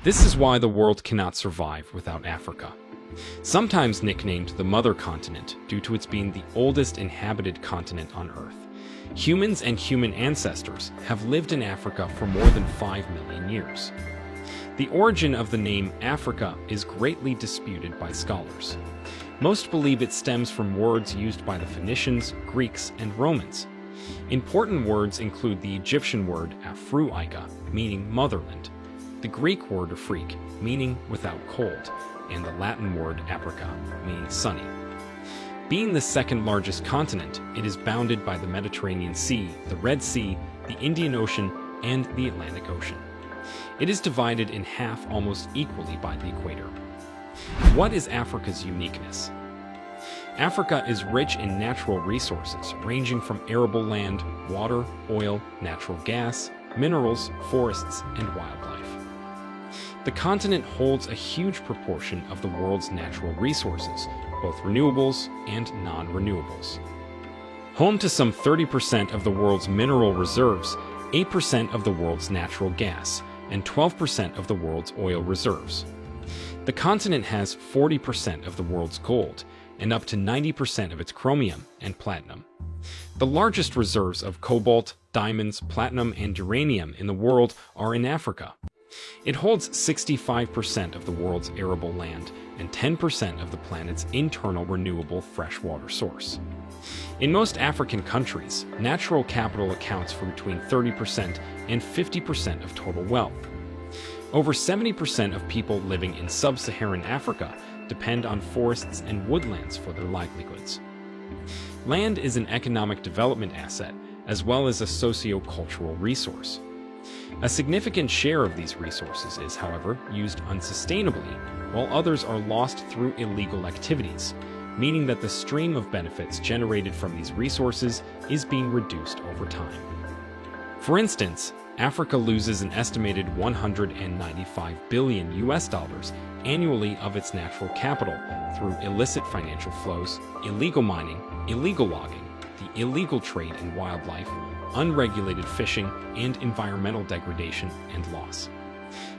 This is why the world cannot survive without Africa. Sometimes nicknamed the Mother Continent due to its being the oldest inhabited continent on Earth. Humans and human ancestors have lived in Africa for more than 5 million years. The origin of the name Africa is greatly disputed by scholars. Most believe it stems from words used by the Phoenicians, Greeks, and Romans. Important words include the Egyptian word Afruika, meaning motherland, the Greek word Afrique, meaning without cold, and the Latin word Aprica, meaning sunny. Being the second largest continent, it is bounded by the Mediterranean Sea, the Red Sea, the Indian Ocean, and the Atlantic Ocean. It is divided in half almost equally by the equator. What is Africa's uniqueness? Africa is rich in natural resources ranging from arable land, water, oil, natural gas, minerals, forests, and wildlife. The continent holds a huge proportion of the world's natural resources, both renewables and non-renewables. Home to some 30% of the world's mineral reserves, 8% of the world's natural gas, and 12% of the world's oil reserves. The continent has 40% of the world's gold, and up to 90% of its chromium and platinum. The largest reserves of cobalt, diamonds, platinum, and uranium in the world are in Africa. It holds 65% of the world's arable land and 10% of the planet's internal renewable freshwater source. In most African countries, natural capital accounts for between 30% and 50% of total wealth. Over 70% of people living in sub-Saharan Africa depend on forests and woodlands for their livelihoods. Land is an economic development asset as well as a socio-cultural resource. A significant share of these resources is, however, used unsustainably, while others are lost through illegal activities, meaning that the stream of benefits generated from these resources is being reduced over time. For instance, Africa loses an estimated $195 billion annually of its natural capital through illicit financial flows, illegal mining, illegal logging, the illegal trade in wildlife, unregulated fishing, and environmental degradation and loss.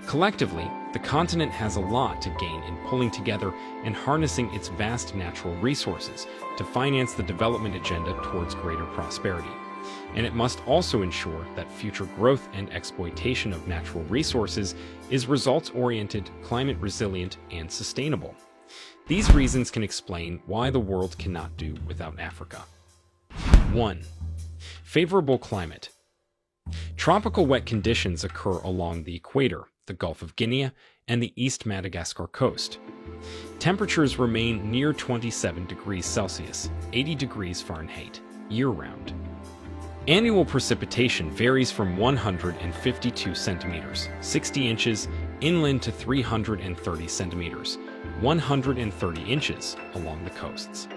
Collectively, the continent has a lot to gain in pulling together and harnessing its vast natural resources to finance the development agenda towards greater prosperity. And it must also ensure that future growth and exploitation of natural resources is results-oriented, climate-resilient, and sustainable. These reasons can explain why the world cannot do without Africa. 1. Favorable climate. Tropical wet conditions occur along the equator, the Gulf of Guinea, and the East Madagascar coast. Temperatures remain near 27 degrees Celsius, 80 degrees Fahrenheit, year-round. Annual precipitation varies from 152 centimeters, 60 inches, inland to 330 centimeters, 130 inches along the coasts.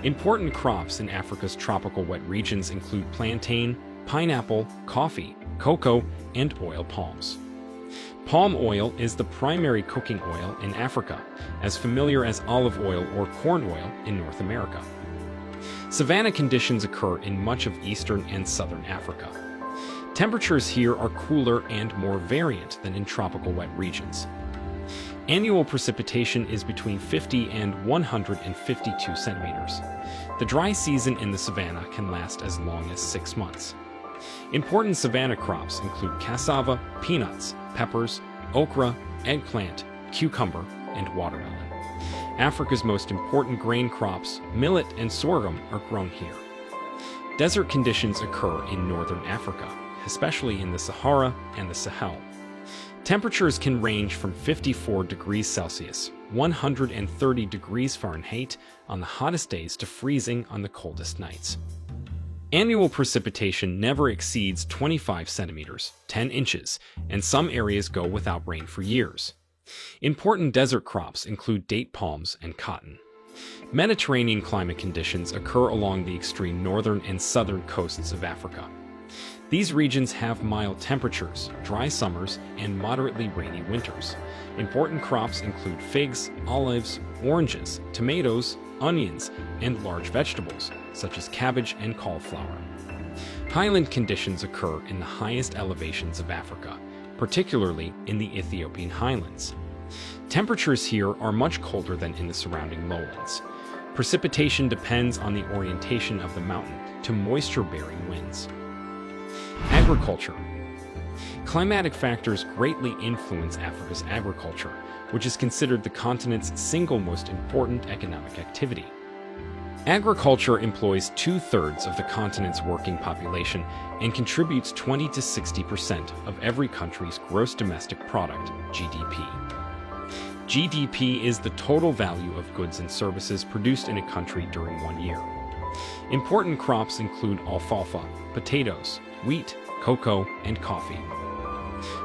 Important crops in Africa's tropical wet regions include plantain, pineapple, coffee, cocoa, and oil palms. Palm oil is the primary cooking oil in Africa, as familiar as olive oil or corn oil in North America. Savanna conditions occur in much of eastern and southern Africa. Temperatures here are cooler and more variant than in tropical wet regions. Annual precipitation is between 50 and 152 centimeters. The dry season in the savanna can last as long as 6 months. Important savanna crops include cassava, peanuts, peppers, okra, eggplant, cucumber, and watermelon. Africa's most important grain crops, millet and sorghum, are grown here. Desert conditions occur in northern Africa, especially in the Sahara and the Sahel. Temperatures can range from 54 degrees Celsius, 130 degrees Fahrenheit on the hottest days to freezing on the coldest nights. Annual precipitation never exceeds 25 centimeters, 10 inches, and some areas go without rain for years. Important desert crops include date palms and cotton. Mediterranean climate conditions occur along the extreme northern and southern coasts of Africa. These regions have mild temperatures, dry summers, and moderately rainy winters. Important crops include figs, olives, oranges, tomatoes, onions, and large vegetables, such as cabbage and cauliflower. Highland conditions occur in the highest elevations of Africa, particularly in the Ethiopian highlands. Temperatures here are much colder than in the surrounding lowlands. Precipitation depends on the orientation of the mountain to moisture-bearing winds. Agriculture. Climatic factors greatly influence Africa's agriculture, which is considered the continent's single most important economic activity. Agriculture employs 2/3 of the continent's working population and contributes 20 to 60% of every country's gross domestic product, GDP. GDP is the total value of goods and services produced in a country during 1 year. Important crops include alfalfa, potatoes, wheat, cocoa, and coffee.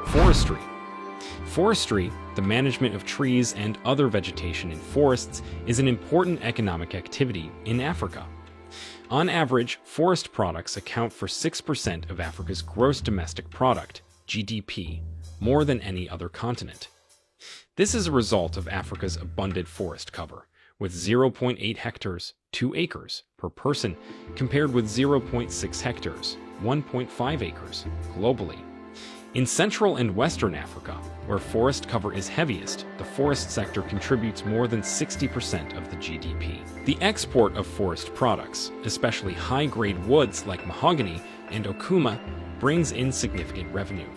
Forestry. Forestry, the management of trees and other vegetation in forests, is an important economic activity in Africa. On average, forest products account for 6% of Africa's gross domestic product, GDP, more than any other continent. This is a result of Africa's abundant forest cover, with 0.8 hectares, 2 acres, per person, compared with 0.6 hectares, 1.5 acres, globally. In Central and Western Africa, where forest cover is heaviest, the forest sector contributes more than 60% of the GDP. The export of forest products, especially high-grade woods like mahogany and okuma, brings in significant revenue.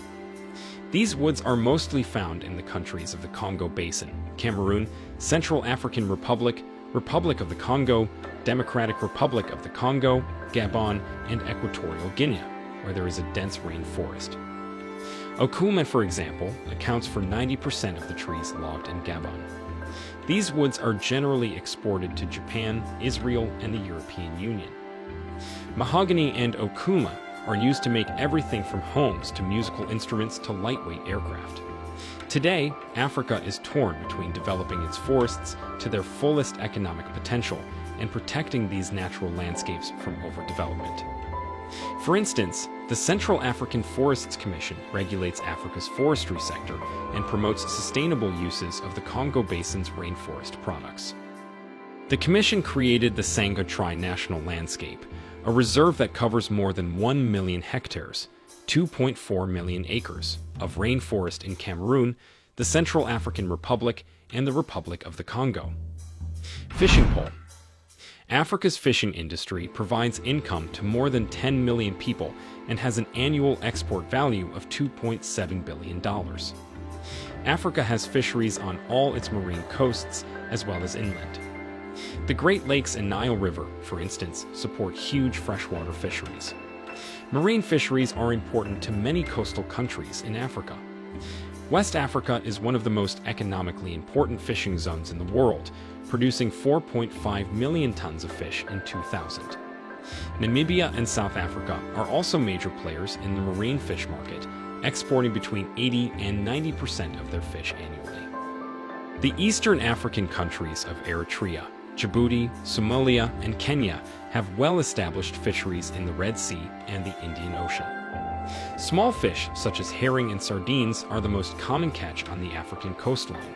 These woods are mostly found in the countries of the Congo Basin, Cameroon, Central African Republic, Republic of the Congo, Democratic Republic of the Congo, Gabon, and Equatorial Guinea, where there is a dense rainforest. Okuma, for example, accounts for 90% of the trees logged in Gabon. These woods are generally exported to Japan, Israel, and the European Union. Mahogany and okuma are used to make everything from homes to musical instruments to lightweight aircraft. Today, Africa is torn between developing its forests to their fullest economic potential and protecting these natural landscapes from overdevelopment. For instance, the Central African Forests Commission regulates Africa's forestry sector and promotes sustainable uses of the Congo Basin's rainforest products. The Commission created the Sanga Tri-National Landscape, a reserve that covers more than 1 million hectares, 2.4 million acres, of rainforest in Cameroon, the Central African Republic, and the Republic of the Congo. Fishing pole. Africa's fishing industry provides income to more than 10 million people and has an annual export value of $2.7 billion. Africa has fisheries on all its marine coasts as well as inland. The Great Lakes and Nile River, for instance, support huge freshwater fisheries. Marine fisheries are important to many coastal countries in Africa. West Africa is one of the most economically important fishing zones in the world, producing 4.5 million tons of fish in 2000. Namibia and South Africa are also major players in the marine fish market, exporting between 80 and 90% of their fish annually. The Eastern African countries of Eritrea, Djibouti, Somalia, and Kenya have well-established fisheries in the Red Sea and the Indian Ocean. Small fish, such as herring and sardines, are the most common catch on the African coastline.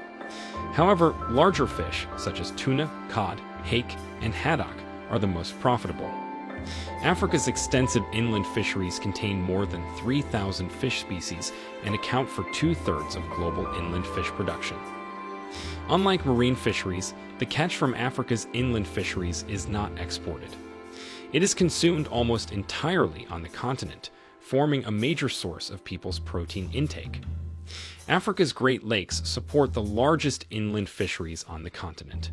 However, larger fish, such as tuna, cod, hake, and haddock, are the most profitable. Africa's extensive inland fisheries contain more than 3,000 fish species and account for 2/3 of global inland fish production. Unlike marine fisheries, the catch from Africa's inland fisheries is not exported. It is consumed almost entirely on the continent, forming a major source of people's protein intake. Africa's Great Lakes support the largest inland fisheries on the continent.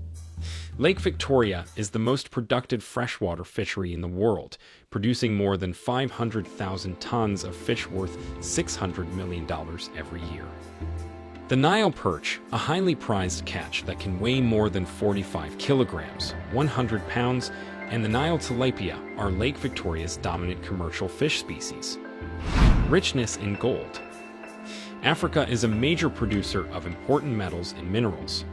Lake Victoria is the most productive freshwater fishery in the world, producing more than 500,000 tons of fish worth $600 million every year. The Nile perch, a highly prized catch that can weigh more than 45 kilograms, 100 pounds, and the Nile tilapia are Lake Victoria's dominant commercial fish species. Richness in gold. Africa is a major producer of important metals and minerals.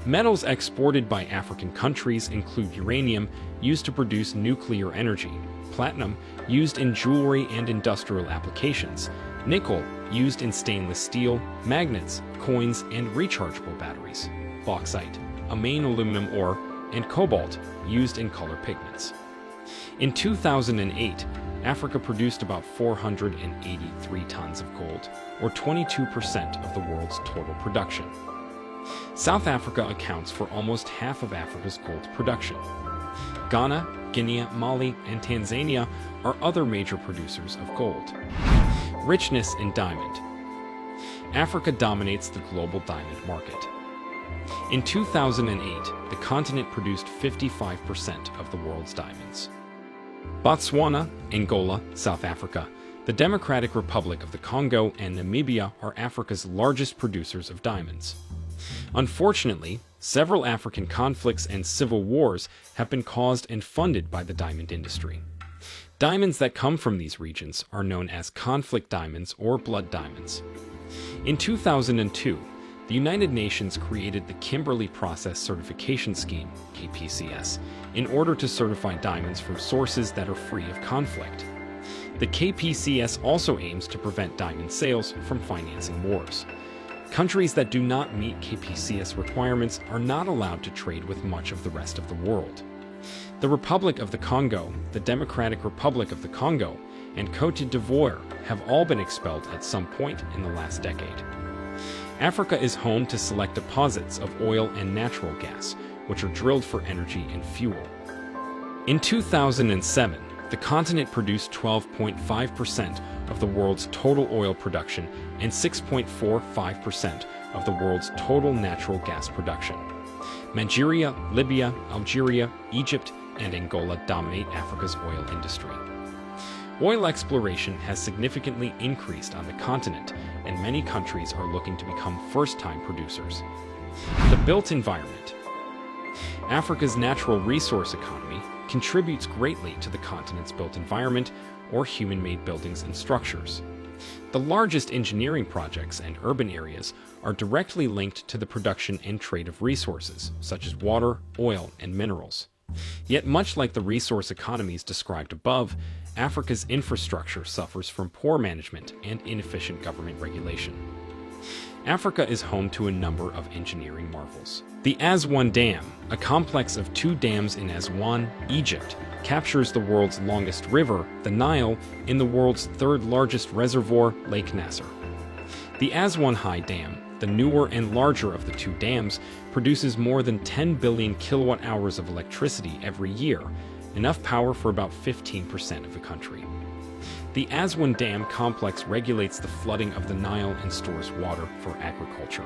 Metals exported by African countries include uranium, used to produce nuclear energy, platinum, used in jewelry and industrial applications, nickel, used in stainless steel, magnets, coins, and rechargeable batteries, bauxite, a main aluminum ore, and cobalt, used in color pigments. In 2008, Africa produced about 483 tons of gold, or 22% of the world's total production. South Africa accounts for almost half of Africa's gold production. Ghana, Guinea, Mali, and Tanzania are other major producers of gold. Richness in diamond. Africa dominates the global diamond market. In 2008, the continent produced 55% of the world's diamonds. Botswana, Angola, South Africa, the Democratic Republic of the Congo, and Namibia are Africa's largest producers of diamonds. Unfortunately, several African conflicts and civil wars have been caused and funded by the diamond industry. Diamonds that come from these regions are known as conflict diamonds or blood diamonds. In 2002, the United Nations created the Kimberley Process Certification Scheme, KPCS, in order to certify diamonds from sources that are free of conflict. The KPCS also aims to prevent diamond sales from financing wars. Countries that do not meet KPCS requirements are not allowed to trade with much of the rest of the world. The Republic of the Congo, the Democratic Republic of the Congo, and Côte d'Ivoire have all been expelled at some point in the last decade. Africa is home to select deposits of oil and natural gas, which are drilled for energy and fuel. In 2007, the continent produced 12.5% of the world's total oil production and 6.45% of the world's total natural gas production. Nigeria, Libya, Algeria, Egypt, and Angola dominate Africa's oil industry. Oil exploration has significantly increased on the continent, and many countries are looking to become first-time producers. The built environment. Africa's natural resource economy contributes greatly to the continent's built environment, or human-made buildings and structures. The largest engineering projects and urban areas are directly linked to the production and trade of resources, such as water, oil, and minerals. Yet much like the resource economies described above, Africa's infrastructure suffers from poor management and inefficient government regulation. Africa is home to a number of engineering marvels. The Aswan Dam, a complex of 2 dams in Aswan, Egypt, captures the world's longest river, the Nile, in the world's 3rd largest reservoir, Lake Nasser. The Aswan High Dam, the newer and larger of the 2 dams, produces more than 10 billion kilowatt-hours of electricity every year, enough power for about 15% of the country. The Aswan Dam complex regulates the flooding of the Nile and stores water for agriculture.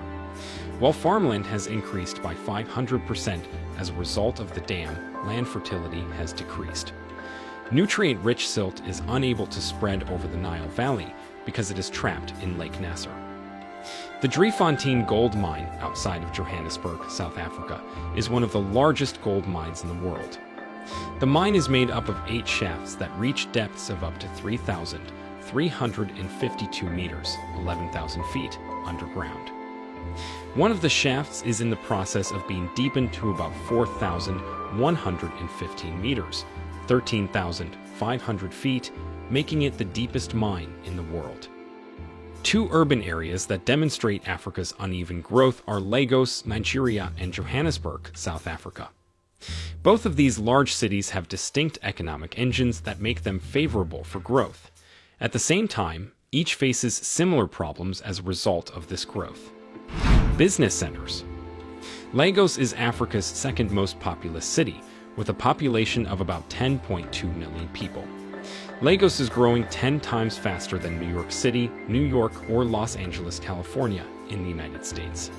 While farmland has increased by 500% as a result of the dam, land fertility has decreased. Nutrient-rich silt is unable to spread over the Nile Valley because it is trapped in Lake Nasser. The Driefontein gold mine outside of Johannesburg, South Africa, is one of the largest gold mines in the world. The mine is made up of 8 shafts that reach depths of up to 3,352 meters, 11,000 feet, underground. One of the shafts is in the process of being deepened to about 4,115 meters, 13,500 feet, making it the deepest mine in the world. 2 urban areas that demonstrate Africa's uneven growth are Lagos, Nigeria, and Johannesburg, South Africa. Both of these large cities have distinct economic engines that make them favorable for growth. At the same time, each faces similar problems as a result of this growth. Business centers. Lagos is Africa's 2nd most populous city, with a population of about 10.2 million people. Lagos is growing 10 times faster than New York City, New York, or Los Angeles, California, in the United States.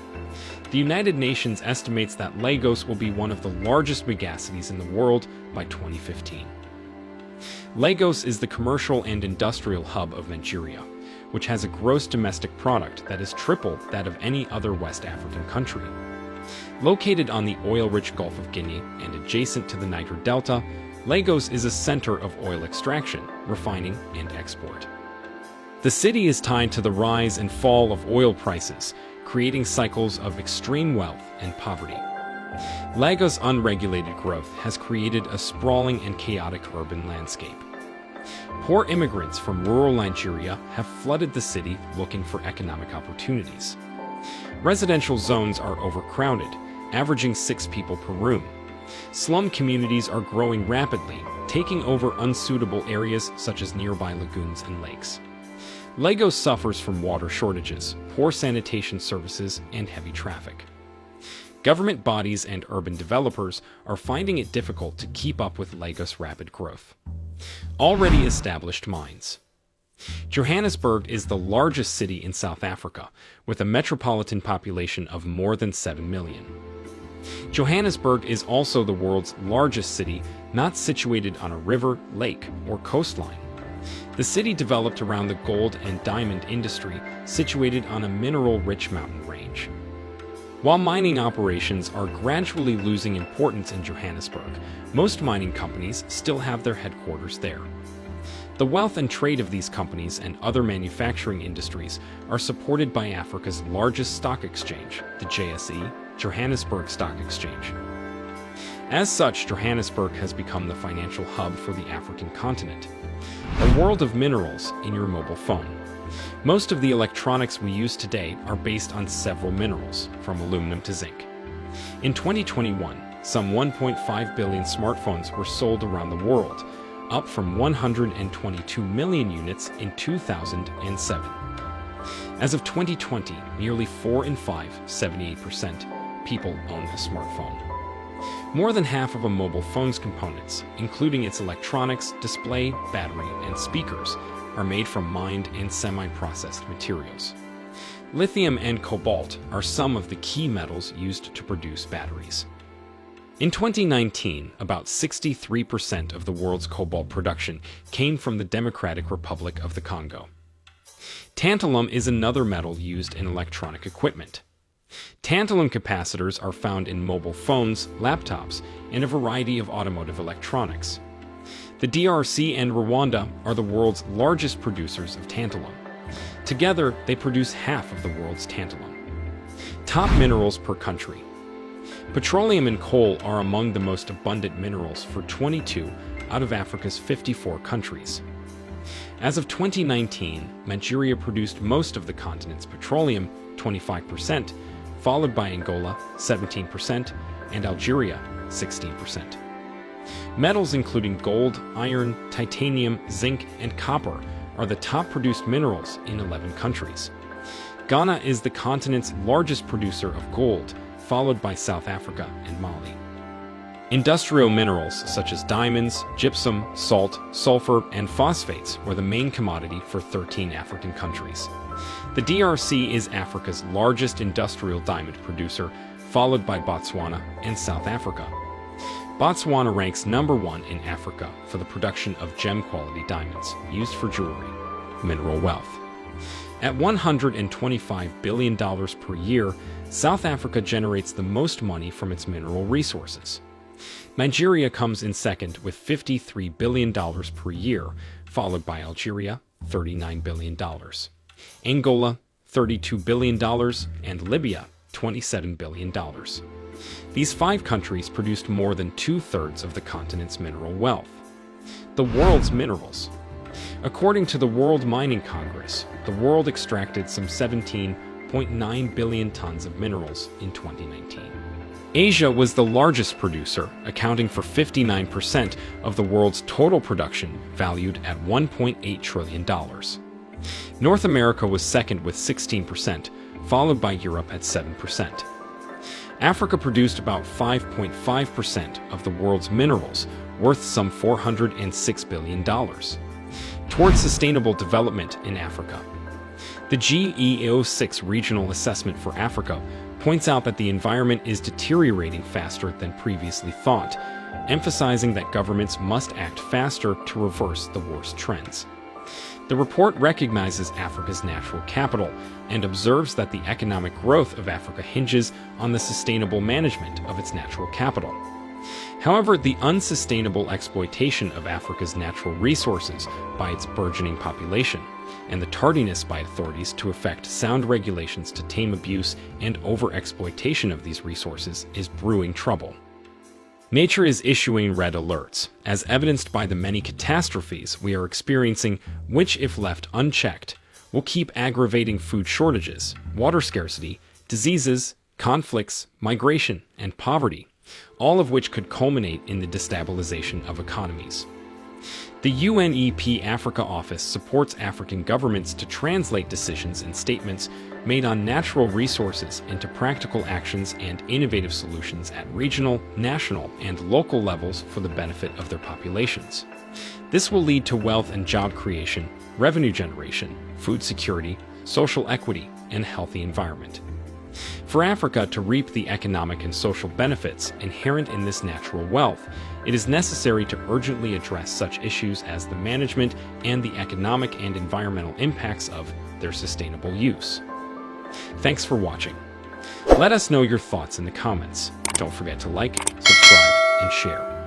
The United Nations estimates that Lagos will be one of the largest megacities in the world by 2015. Lagos is the commercial and industrial hub of Nigeria, which has a gross domestic product that is triple that of any other West African country. Located on the oil-rich Gulf of Guinea and adjacent to the Niger Delta, Lagos is a center of oil extraction, refining, and export. The city is tied to the rise and fall of oil prices, creating cycles of extreme wealth and poverty. Lagos' unregulated growth has created a sprawling and chaotic urban landscape. Poor immigrants from rural Nigeria have flooded the city looking for economic opportunities. Residential zones are overcrowded, averaging 6 people per room. Slum communities are growing rapidly, taking over unsuitable areas such as nearby lagoons and lakes. Lagos suffers from water shortages, poor sanitation services, and heavy traffic. Government bodies and urban developers are finding it difficult to keep up with Lagos' rapid growth. Already established mines. Johannesburg is the largest city in South Africa, with a metropolitan population of more than 7 million. Johannesburg is also the world's largest city not situated on a river, lake, or coastline. The city developed around the gold and diamond industry, situated on a mineral-rich mountain range. While mining operations are gradually losing importance in Johannesburg, most mining companies still have their headquarters there. The wealth and trade of these companies and other manufacturing industries are supported by Africa's largest stock exchange, the JSE, Johannesburg Stock Exchange. As such, Johannesburg has become the financial hub for the African continent. A world of minerals in your mobile phone. Most of the electronics we use today are based on several minerals, from aluminum to zinc. In 2021, some 1.5 billion smartphones were sold around the world, up from 122 million units in 2007. As of 2020, nearly 4 in 5, 78%, people own a smartphone. More than half of a mobile phone's components, including its electronics, display, battery, and speakers, are made from mined and semi-processed materials. Lithium and cobalt are some of the key metals used to produce batteries. In 2019, about 63% of the world's cobalt production came from the Democratic Republic of the Congo. Tantalum is another metal used in electronic equipment. Tantalum capacitors are found in mobile phones, laptops, and a variety of automotive electronics. The DRC and Rwanda are the world's largest producers of tantalum. Together, they produce half of the world's tantalum. Top minerals per country. Petroleum and coal are among the most abundant minerals for 22 out of Africa's 54 countries. As of 2019, Nigeria produced most of the continent's petroleum, 25%, followed by Angola, 17%, and Algeria, 16%. Metals including gold, iron, titanium, zinc, and copper are the top produced minerals in 11 countries. Ghana is the continent's largest producer of gold, followed by South Africa and Mali. Industrial minerals such as diamonds, gypsum, salt, sulfur, and phosphates were the main commodity for 13 African countries. The DRC is Africa's largest industrial diamond producer, followed by Botswana and South Africa. Botswana ranks number 1 in Africa for the production of gem-quality diamonds used for jewelry. Mineral wealth. At $125 billion per year, South Africa generates the most money from its mineral resources. Nigeria comes in second with $53 billion per year, followed by Algeria, $39 billion, Angola, $32 billion, and Libya, $27 billion. These 5 countries produced more than 2/3 of the continent's mineral wealth. The world's minerals. According to the World Mining Congress, the world extracted some 17.9 billion tons of minerals in 2019. Asia was the largest producer, accounting for 59% of the world's total production, valued at $1.8 trillion. North America was second with 16%, followed by Europe at 7%. Africa produced about 5.5% of the world's minerals, worth some $406 billion. Towards sustainable development in Africa. The GEO6 Regional Assessment for Africa points out that the environment is deteriorating faster than previously thought, emphasizing that governments must act faster to reverse the worst trends. The report recognizes Africa's natural capital and observes that the economic growth of Africa hinges on the sustainable management of its natural capital. However, the unsustainable exploitation of Africa's natural resources by its burgeoning population and the tardiness by authorities to effect sound regulations to tame abuse and overexploitation of these resources is brewing trouble. Nature is issuing red alerts, as evidenced by the many catastrophes we are experiencing, which, if left unchecked, will keep aggravating food shortages, water scarcity, diseases, conflicts, migration, and poverty, all of which could culminate in the destabilization of economies. The UNEP Africa Office supports African governments to translate decisions and statements made on natural resources into practical actions and innovative solutions at regional, national, and local levels for the benefit of their populations. This will lead to wealth and job creation, revenue generation, food security, social equity, and a healthy environment. For Africa to reap the economic and social benefits inherent in this natural wealth, it is necessary to urgently address such issues as the management and the economic and environmental impacts of their sustainable use. Thanks for watching. Let us know your thoughts in the comments. Don't forget to like, subscribe, and share.